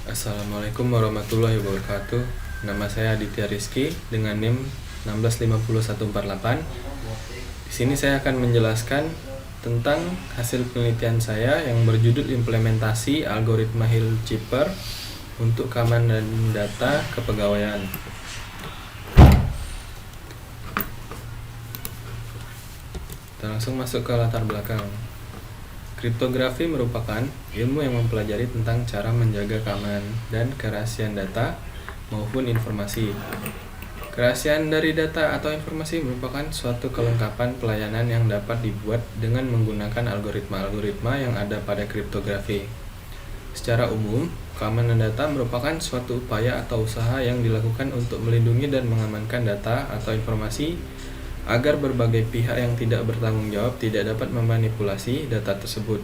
Assalamualaikum warahmatullahi wabarakatuh. Nama saya Aditya Rizky dengan NIM 1650148. Di sini saya akan menjelaskan tentang hasil penelitian saya yang berjudul implementasi algoritma Hill-Cipper untuk keamanan data kepegawaian. Kita langsung masuk ke latar belakang. Kriptografi merupakan ilmu yang mempelajari tentang cara menjaga keamanan dan kerahasiaan data maupun informasi. Kerahasiaan dari data atau informasi merupakan suatu kelengkapan pelayanan yang dapat dibuat dengan menggunakan algoritma-algoritma yang ada pada kriptografi. Secara umum, keamanan data merupakan suatu upaya atau usaha yang dilakukan untuk melindungi dan mengamankan data atau informasi agar berbagai pihak yang tidak bertanggung jawab tidak dapat memanipulasi data tersebut.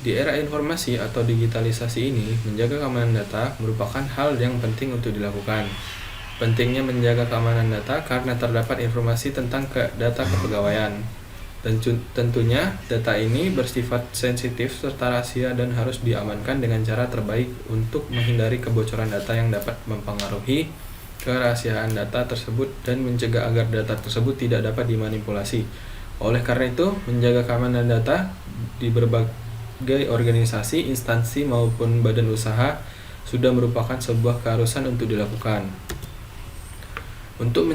Di era informasi atau digitalisasi ini, menjaga keamanan data merupakan hal yang penting untuk dilakukan. Pentingnya menjaga keamanan data karena terdapat informasi tentang data kepegawaian. Dan tentunya data ini bersifat sensitif serta rahasia dan harus diamankan dengan cara terbaik untuk menghindari kebocoran data yang dapat mempengaruhi kerahasiaan data tersebut dan mencegah agar data tersebut tidak dapat dimanipulasi. Oleh karena itu, menjaga keamanan data di berbagai organisasi, instansi maupun badan usaha sudah merupakan sebuah keharusan untuk dilakukan. Untuk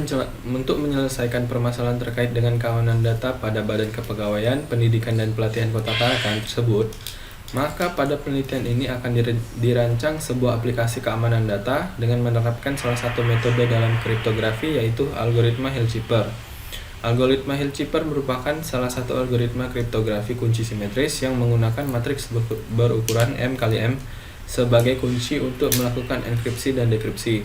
menyelesaikan permasalahan terkait dengan keamanan data pada Badan Kepegawaian, Pendidikan dan Pelatihan Kota Tarakan tersebut, maka pada penelitian ini akan dirancang sebuah aplikasi keamanan data dengan menerapkan salah satu metode dalam kriptografi, yaitu algoritma Hill-Cipper. Algoritma Hill-Cipper merupakan salah satu algoritma kriptografi kunci simetris yang menggunakan matriks berukuran M kali M sebagai kunci untuk melakukan enkripsi dan dekripsi.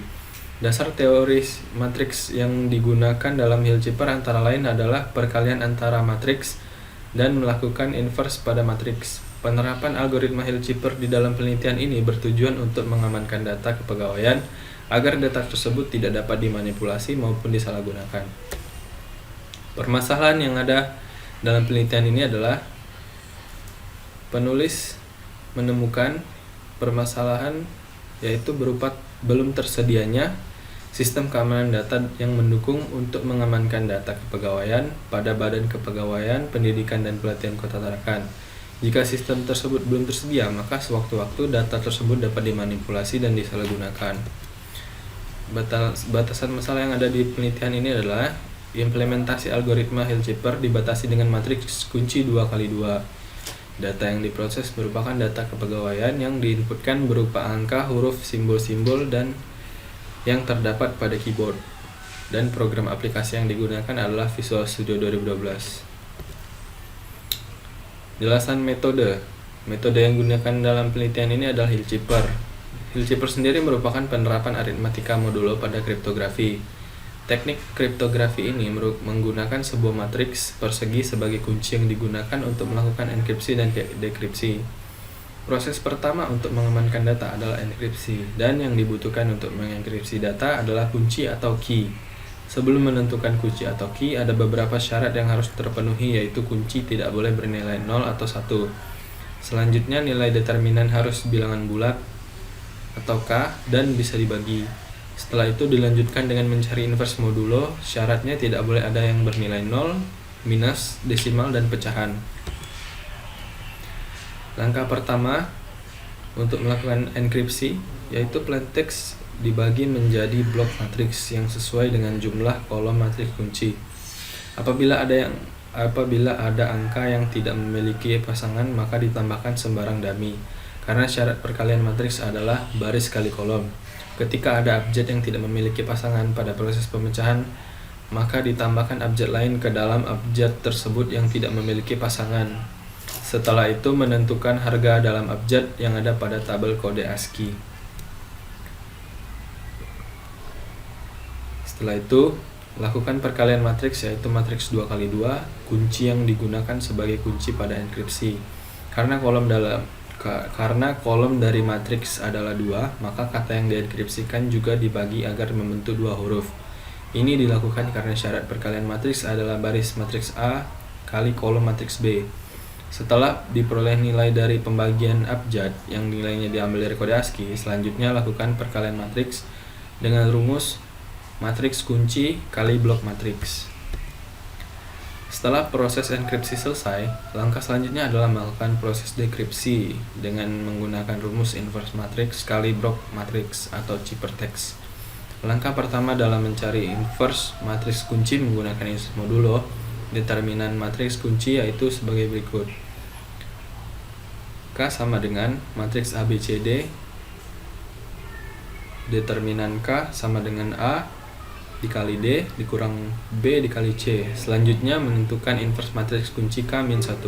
Dasar teoris matriks yang digunakan dalam Hill-Cipper antara lain adalah perkalian antara matriks dan melakukan inverse pada matriks. Penerapan algoritma Hill-Cipper di dalam penelitian ini bertujuan untuk mengamankan data kepegawaian agar data tersebut tidak dapat dimanipulasi maupun disalahgunakan. Permasalahan yang ada dalam penelitian ini adalah penulis menemukan permasalahan yaitu berupa belum tersedianya sistem keamanan data yang mendukung untuk mengamankan data kepegawaian pada Badan Kepegawaian, Pendidikan dan Pelatihan Kota Tarakan. Jika sistem tersebut belum tersedia, maka sewaktu-waktu data tersebut dapat dimanipulasi dan disalahgunakan. Batasan masalah yang ada di penelitian ini adalah implementasi algoritma Hill-Cipper dibatasi dengan matriks kunci 2x2. Data yang diproses merupakan data kepegawaian yang diinputkan berupa angka, huruf, simbol-simbol, dan yang terdapat pada keyboard. Dan program aplikasi yang digunakan adalah Visual Studio 2012. Jelasan metode. Metode yang digunakan dalam penelitian ini adalah Hill-Cipper. Hill-Cipper sendiri merupakan penerapan aritmatika modulo pada kriptografi. Teknik kriptografi ini menggunakan sebuah matriks persegi sebagai kunci yang digunakan untuk melakukan enkripsi dan dekripsi. Proses pertama untuk mengamankan data adalah enkripsi, dan yang dibutuhkan untuk mengenkripsi data adalah kunci atau key. Sebelum menentukan kunci atau key, ada beberapa syarat yang harus terpenuhi, yaitu kunci tidak boleh bernilai 0 atau 1. Selanjutnya, nilai determinan harus bilangan bulat atau K dan bisa dibagi. Setelah itu dilanjutkan dengan mencari inverse modulo. Syaratnya tidak boleh ada yang bernilai 0, minus, desimal, dan pecahan. Langkah pertama untuk melakukan enkripsi yaitu plaintext dibagi menjadi blok matriks yang sesuai dengan jumlah kolom matriks kunci. Apabila ada angka yang tidak memiliki pasangan, maka ditambahkan sembarang dummy, karena syarat perkalian matriks adalah baris kali kolom. Ketika ada abjad yang tidak memiliki pasangan pada proses pemecahan, maka ditambahkan abjad lain ke dalam abjad tersebut yang tidak memiliki pasangan. Setelah itu menentukan harga dalam abjad yang ada pada tabel kode ASCII. Setelah itu, lakukan perkalian matriks yaitu matriks 2x2, kunci yang digunakan sebagai kunci pada enkripsi. Karena kolom dari matriks adalah 2, maka kata yang dienkripsikan juga dibagi agar membentuk 2 huruf. Ini dilakukan karena syarat perkalian matriks adalah baris matriks A kali kolom matriks B. Setelah diperoleh nilai dari pembagian abjad yang nilainya diambil dari kode ASCII, selanjutnya lakukan perkalian matriks dengan rumus matriks kunci kali blok matriks. Setelah proses enkripsi selesai, langkah selanjutnya adalah melakukan proses dekripsi dengan menggunakan rumus inverse matriks kali blok matriks atau ciphertext. Langkah pertama dalam mencari inverse matriks kunci menggunakan inverse modulo determinan matriks kunci yaitu sebagai berikut. K sama dengan matriks ABCD, determinan K sama dengan A dikali D dikurang B dikali C. Selanjutnya menentukan inverse matriks kunci K-1,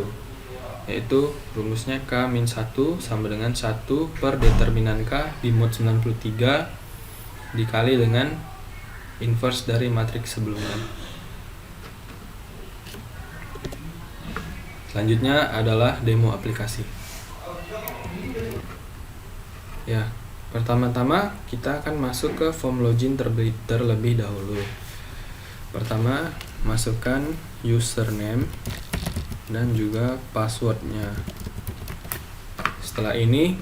yaitu rumusnya K-1 sama dengan 1 per determinan K di mod 93 dikali dengan inverse dari matriks sebelumnya. Selanjutnya adalah demo aplikasi. Ya, pertama-tama kita akan masuk ke form login terlebih dahulu. Pertama, masukkan username dan juga passwordnya. Setelah ini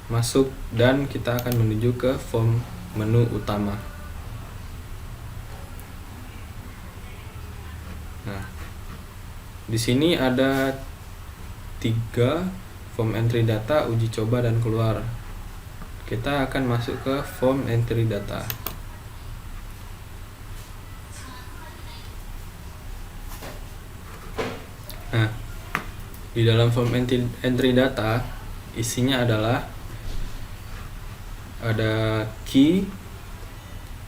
masuk dan kita akan menuju ke form menu utama. Nah, di sini ada 3 form entry data, uji coba, dan keluar. Kita akan masuk ke form entry data. Nah, di dalam form entry data isinya adalah ada key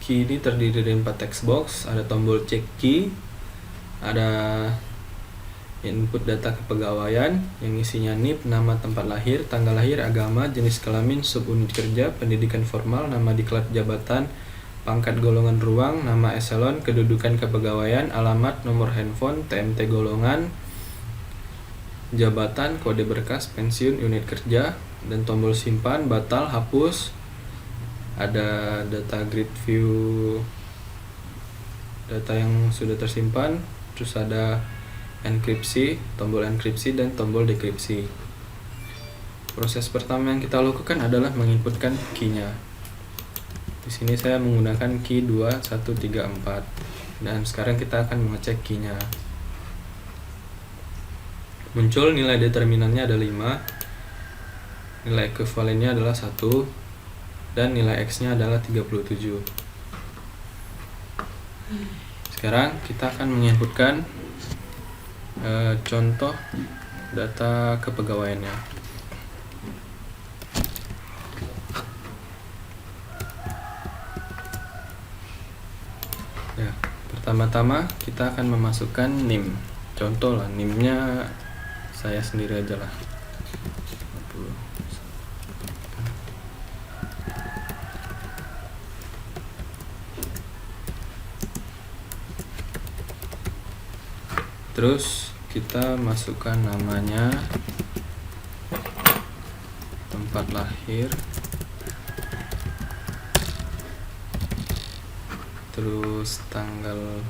ini terdiri dari 4 text box, ada tombol check key, ada input data kepegawaian yang isinya NIP, nama tempat lahir, tanggal lahir, agama, jenis kelamin, subunit kerja, pendidikan formal, nama diklat jabatan, pangkat golongan ruang, nama eselon, kedudukan kepegawaian, alamat, nomor handphone, TMT golongan, jabatan, kode berkas, pensiun, unit kerja, dan tombol simpan, batal, hapus. Ada data grid view data yang sudah tersimpan, terus ada enkripsi, tombol enkripsi, dan tombol dekripsi. Proses pertama yang kita lakukan adalah menginputkan key-nya. Di sini saya menggunakan key 2134 dan sekarang kita akan mengecek key-nya. Muncul nilai determinannya ada 5, nilai ekuivalennya adalah 1, dan nilai X-nya adalah 37. Sekarang kita akan menginputkan contoh data kepegawaiannya. Ya, pertama-tama kita akan memasukkan NIM. Contoh lah, NIM-nya saya sendiri aja lah. Terus kita masukkan namanya, tempat lahir, terus tanggal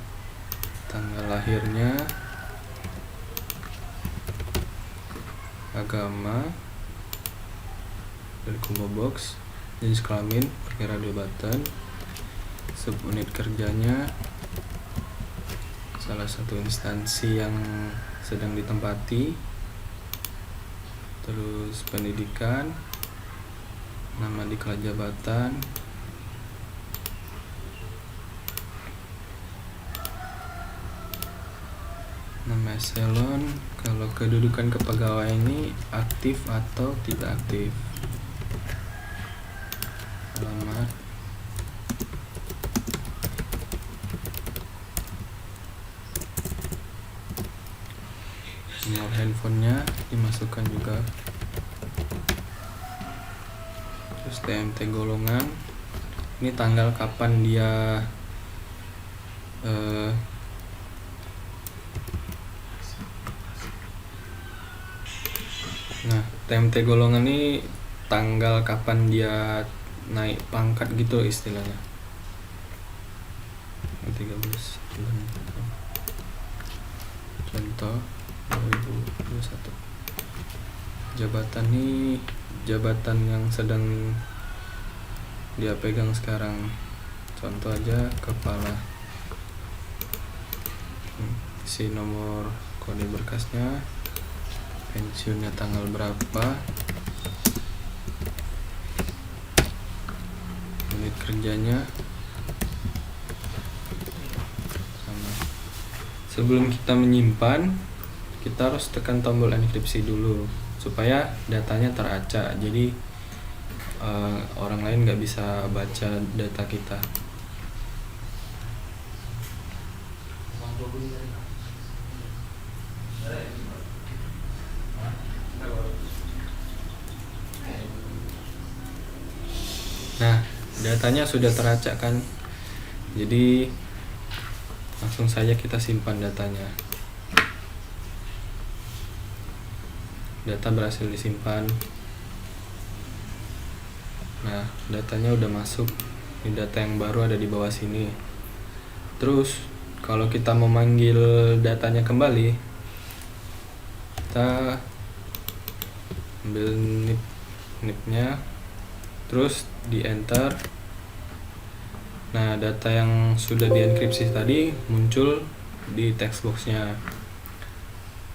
lahirnya, agama dari combo box, jenis kelamin, perkira jabatan, subunit kerjanya, salah satu instansi yang sedang ditempati, terus pendidikan, nama diklat jabatan, nama eselon, kalau kedudukan kepegawaian ini aktif atau tidak aktif, alamat, nomor handphonenya dimasukkan juga, terus TMT golongan, ini tanggal kapan dia nah TMT golongan ini tanggal kapan dia naik pangkat gitu istilahnya. 13 contoh 2021. Jabatan ini jabatan yang sedang dia pegang sekarang. Contoh aja kepala. Si nomor kode berkasnya, pensiunnya tanggal berapa, menit kerjanya sama. Sebelum kita menyimpan, kita harus tekan tombol enkripsi dulu supaya datanya teracak, jadi orang lain nggak bisa baca data kita. Nah, datanya sudah teracak kan, jadi langsung saja kita simpan datanya. Data berhasil disimpan. Nah, datanya udah masuk. Ini data yang baru ada di bawah sini. Terus kalau kita memanggil datanya kembali, kita ambil nip-nya, terus di enter. Nah, data yang sudah dienkripsi tadi muncul di text box-nya.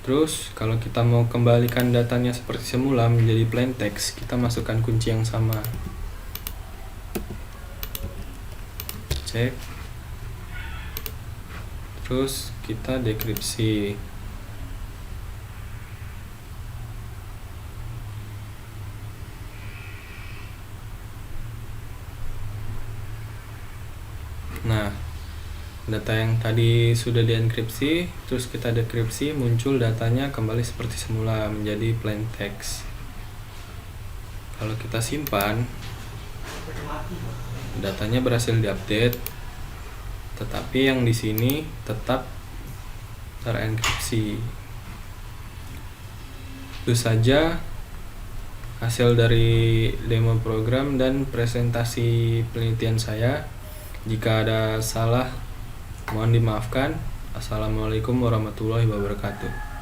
Terus kalau kita mau kembalikan datanya seperti semula menjadi plain text, kita masukkan kunci yang sama. Cek. Terus kita dekripsi. Nah, data yang tadi sudah dienkripsi, terus kita dekripsi, muncul datanya kembali seperti semula menjadi plain text. Kalau kita simpan, datanya berhasil diupdate, tetapi yang di sini tetap terenkripsi. Itu saja hasil dari demo program dan presentasi penelitian saya. Jika ada salah, mohon dimaafkan. Assalamualaikum warahmatullahi wabarakatuh.